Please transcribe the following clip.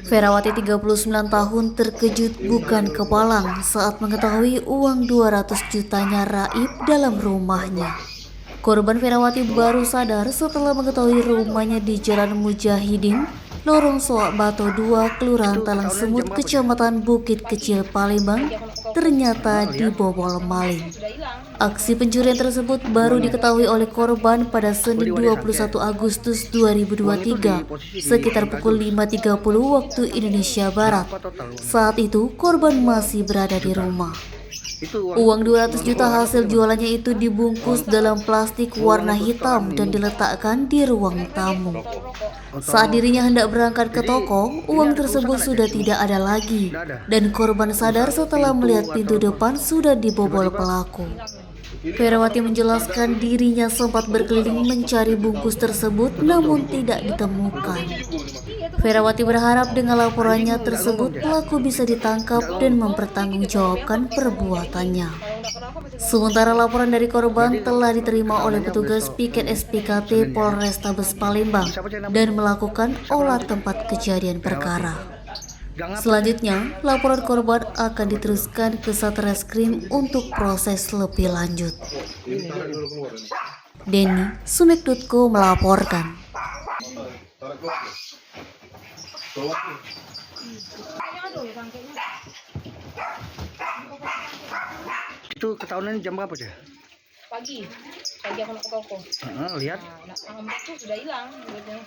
Ferawati 39 tahun terkejut bukan kepalang saat mengetahui uang 200 jutanya raib dalam rumahnya. Korban Ferawati baru sadar setelah mengetahui rumahnya di Jalan Mujahidin, Lorong Soak Bato 2, Kelurahan Talang Semut, Kecamatan Bukit Kecil, Palembang, ternyata dibobol maling. Aksi pencurian tersebut baru diketahui oleh korban pada Senin 21 Agustus 2023 sekitar pukul 5.30 waktu Indonesia Barat. Saat itu korban masih berada di rumah. Uang 200 juta hasil jualannya itu dibungkus dalam plastik warna hitam dan diletakkan di ruang tamu. Saat dirinya hendak berangkat ke toko, uang tersebut sudah tidak ada lagi dan korban sadar setelah melihat pintu depan sudah dibobol pelaku. Ferawati menjelaskan dirinya sempat berkeliling mencari bungkus tersebut namun tidak ditemukan. Ferawati berharap dengan laporannya tersebut pelaku bisa ditangkap dan mempertanggungjawabkan perbuatannya. Sementara laporan dari korban telah diterima oleh petugas piket SPKT Polrestabes Palembang dan melakukan olah tempat kejadian perkara. Selanjutnya, laporan korban akan diteruskan ke Satreskrim untuk proses lebih lanjut. Denny, Sumek.co melaporkan. Itu ketahuan jam berapa sih? Pagi aku nak ke toko. Lihat. Nah, itu sudah hilang duitnya.